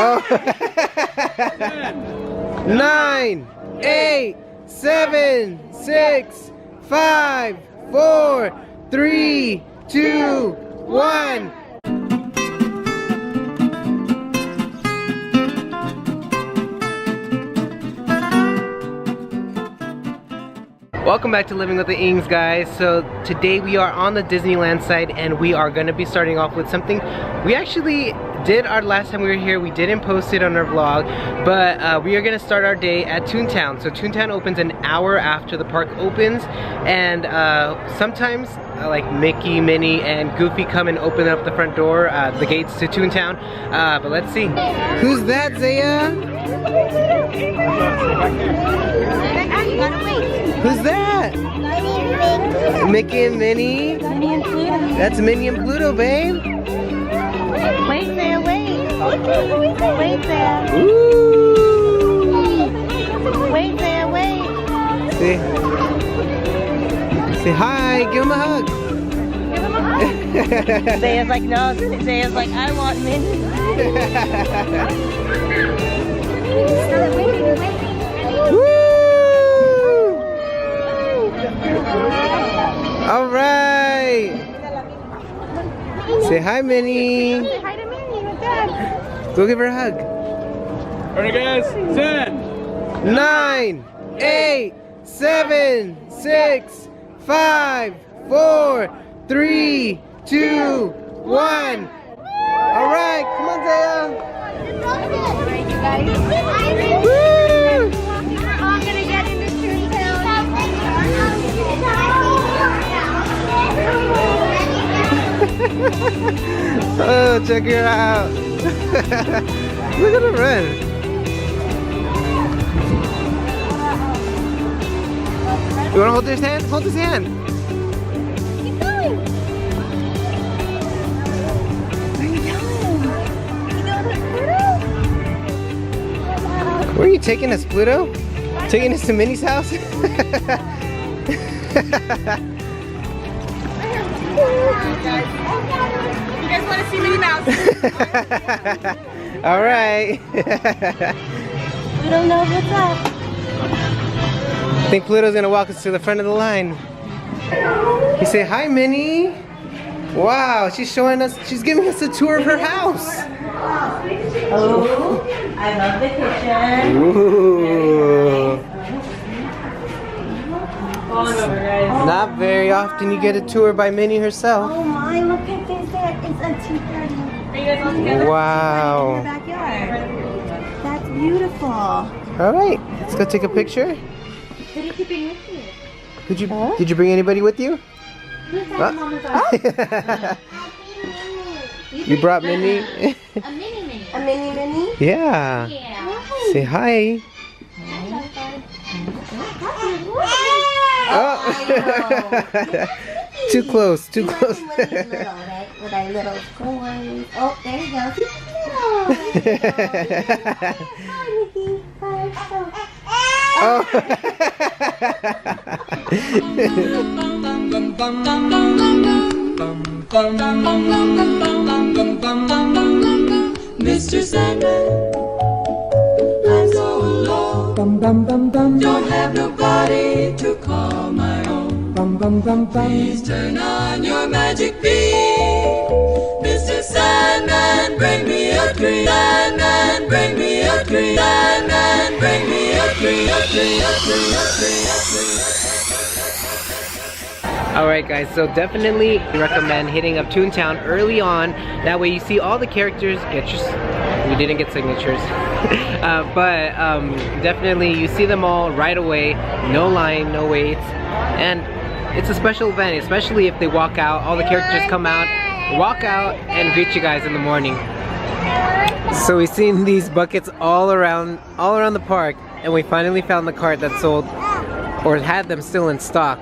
Oh. 9, 8, 7, 6, 5, 4, 3, 2, 1. Welcome back to Living with the Ings, guys. So today we are on the Disneyland side and we are going to be starting off with something we actually did our last time we were here. We didn't post it on our vlog, but we are going to start our day at ToonTown. So ToonTown opens an hour after the park opens, and sometimes like Mickey, Minnie, and Goofy come and open up the front door, the gates to ToonTown. But let's see. Who's that, Zaya? Who's that? Mickey and Minnie? Minnie and Pluto. That's Minnie and Pluto, babe. Wait there, wait. Wait there. Ooh. Wait there, wait. Say hi, give him a hug. Give him a hug. Zaya's like, no. Zaya's like, I want Minnie. All right. Say hi, Minnie. Say hi to Minnie with Dad. Go give her a hug. Alright guys, 10, 9, 8, 7, 6, 5, 4, 3, 2, 1. All right, come on, Zaya. Woo! We're all gonna get into ToonTown. Oh, check her out. Look at her run. You want to hold his hand? Hold his hand. Keep going. Where are you going? You going to Pluto? Where are you taking us, Pluto? Taking us to Minnie's house? You guys want to see Minnie Mouse? All right. Pluto knows what's up. I think Pluto's gonna walk us to the front of the line. You say hi, Minnie. Wow, she's showing us. She's giving us a tour of her house. Oh, I love the kitchen. Ooh. Falling over, guys. Not very often you get a tour by Minnie herself. Oh my, look at this. It's a 2:30. Are you guys all together? Wow. In the backyard. That's beautiful. All right, let's go take a picture. Who did you bring with you? Did you bring anybody with you? Who's that? Mama's on? You brought Minnie? A mini. A mini? Yeah. Yeah. Say hi. Oh. Too close, too close. With these little, right? With our little toys. Oh, there you go. Oh. Mr. Sandman, I'm so alone. Don't have nobody to call my own. Please turn on your magic beam. Mr. Sandman, bring me a dream. Sandman, bring me a dream. Sandman, bring me a dream. Alright guys, so definitely recommend hitting up ToonTown early on. That way you see all the characters, we didn't get signatures, but definitely you see them all right away, no line, no waits, and it's a special event, especially if they walk out, all the characters come out, walk out, and greet you guys in the morning. So we've seen these buckets all around the park, and we finally found the cart that sold, or had them still in stock.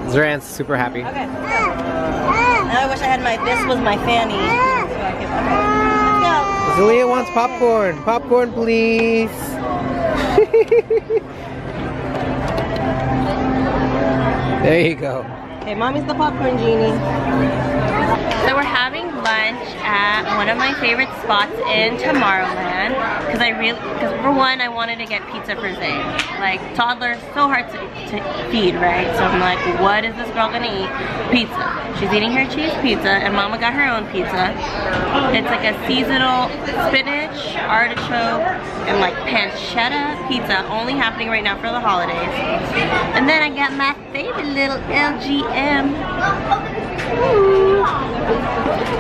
Zoran's super happy. Okay. Now I wish I had this was my fanny. So I could, okay, let's go. Zelia wants popcorn. Popcorn, please. There you go. Okay, mommy's the popcorn genie. at one of my favorite spots in Tomorrowland because for one, I wanted to get pizza for Zay. Like, toddlers, so hard to feed, right? So I'm like, what is this girl gonna eat? Pizza. She's eating her cheese pizza, and Mama got her own pizza. It's like a seasonal spinach, artichoke, and like pancetta pizza, only happening right now for the holidays. And then I got my favorite little LGM. Ooh.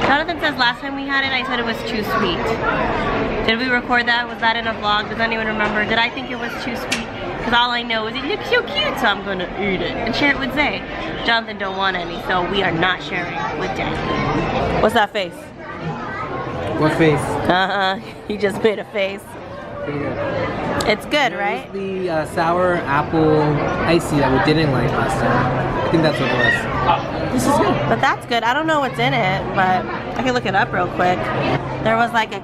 Jonathan says last time we had it, I said it was too sweet. Did we record that? Was that in a vlog? Does anyone remember? Did I think it was too sweet? Because all I know is it looks so cute, so I'm gonna eat it and share it with Zay. Jonathan don't want any, so we are not sharing with Daddy. What's that face? What face? He just made a face. Pretty good. It's good, right? The sour apple icy that we didn't like last time. I think that's what it was. This is good. But that's good. I don't know what's in it, but I can look it up real quick. There was like a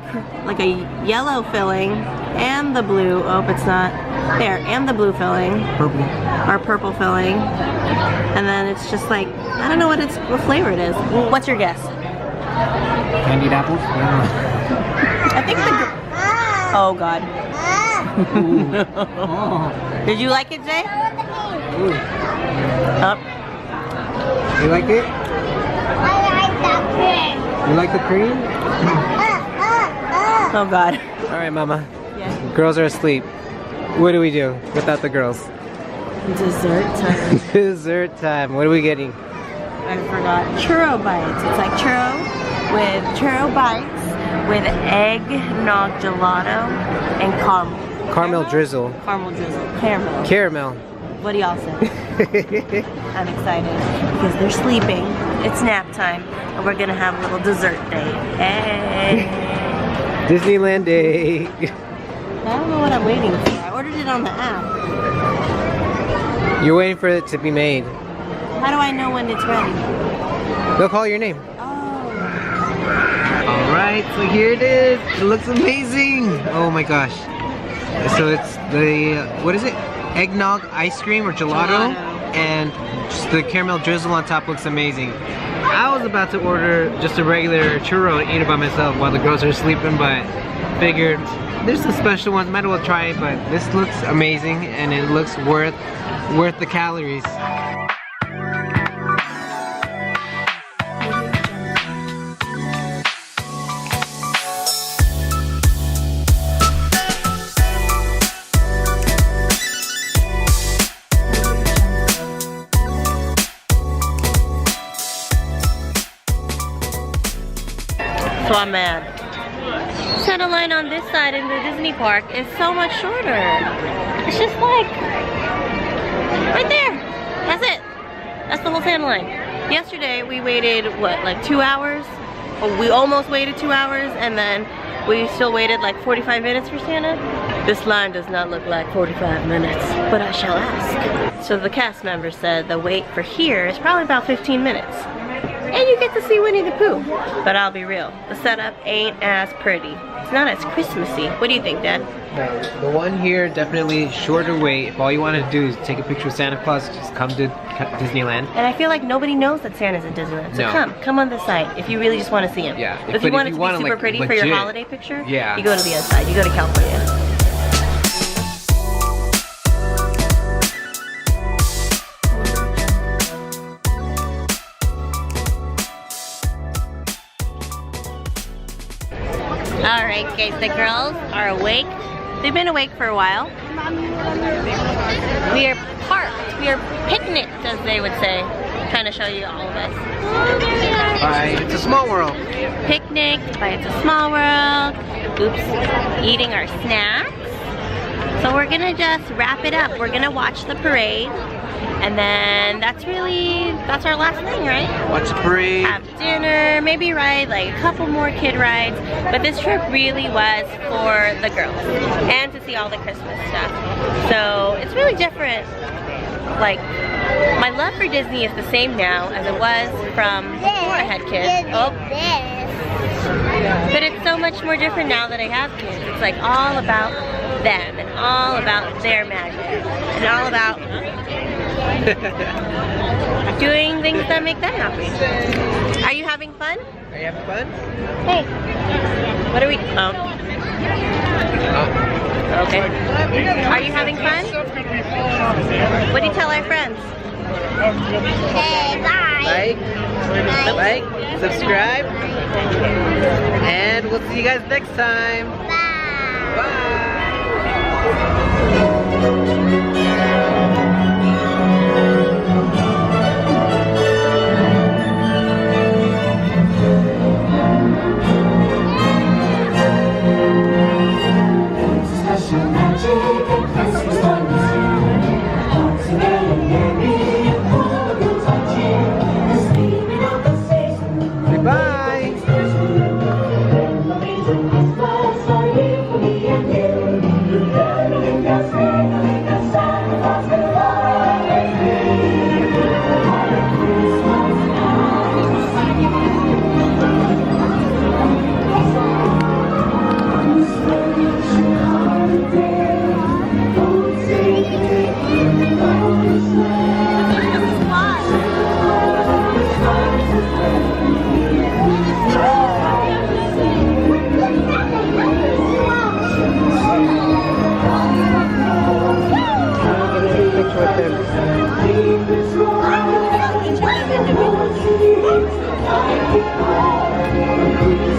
yellow filling and the blue. Oh, it's not there. And the blue filling. Purple. Or purple filling. And then it's just like, I don't know what flavor it is. What's your guess? Candied apples? I don't know. I think the... Oh God. Did you like it, Jay? Ooh. Up. You like it? I like the cream. You like the cream? Oh God. Alright, Mama. Yeah. Girls are asleep. What do we do without the girls? Dessert time. Dessert time. What are we getting? I forgot. Churro bites. It's like churro bites with eggnog gelato and caramel. Caramel drizzle. Caramel drizzle. Caramel. Caramel. What do y'all say? I'm excited because they're sleeping. It's nap time, and we're gonna have a little dessert day. Hey! Disneyland day. I don't know what I'm waiting for. I ordered it on the app. You're waiting for it to be made. How do I know when it's ready? They'll call your name. Oh. Alright, so here it is. It looks amazing. Oh my gosh. So it's the, what is it? Eggnog ice cream or gelato. And just the caramel drizzle on top looks amazing. I was about to order just a regular churro and eat it by myself while the girls are sleeping, but figured there's some special ones, might as well try it, but this looks amazing and it looks worth the calories. So I'm mad. Center line on this side in the Disney park is so much shorter. It's just like right there. That's it. That's the whole Santa line. Yesterday we waited what, like 2 hours? Or we almost waited 2 hours, and then we still waited like 45 minutes for Santa. This line does not look like 45 minutes, but I shall ask. So the cast member said the wait for here is probably about 15 minutes. And you get to see Winnie the Pooh. But I'll be real, the setup ain't as pretty. It's not as Christmassy. What do you think, Dad? The one here, definitely shorter wait. If all you want to do is take a picture with Santa Claus, just come to Disneyland. And I feel like nobody knows that Santa's in Disneyland. So No. come on this side if you really just want to see him. Yeah. But if you want it to be super like, pretty for legit, your holiday picture, yeah, you go to the other side. You go to California. Alright guys, the girls are awake. They've been awake for a while. We are parked. We are picnicked, as they would say. Trying to show you all of us. Bye. It's a small world. Picnicked by It's a Small World. Oops. Eating our snacks. So we're gonna just wrap it up. We're gonna watch the parade. And then that's our last thing, right? Watch the parade. Have dinner, maybe ride like a couple more kid rides. But this trip really was for the girls and to see all the Christmas stuff. So it's really different. Like, my love for Disney is the same now as it was from before I had kids. Oh. But it's so much more different now that I have kids. It's like all about them and all about their magic and all about doing things that make them happy. Are you having having fun? Are you having fun? Hey. What are we? Oh. Okay. Are you having fun? What do you tell our friends? Okay, bye. Like, subscribe, and we'll see you guys next time. Bye. Bye. Bye.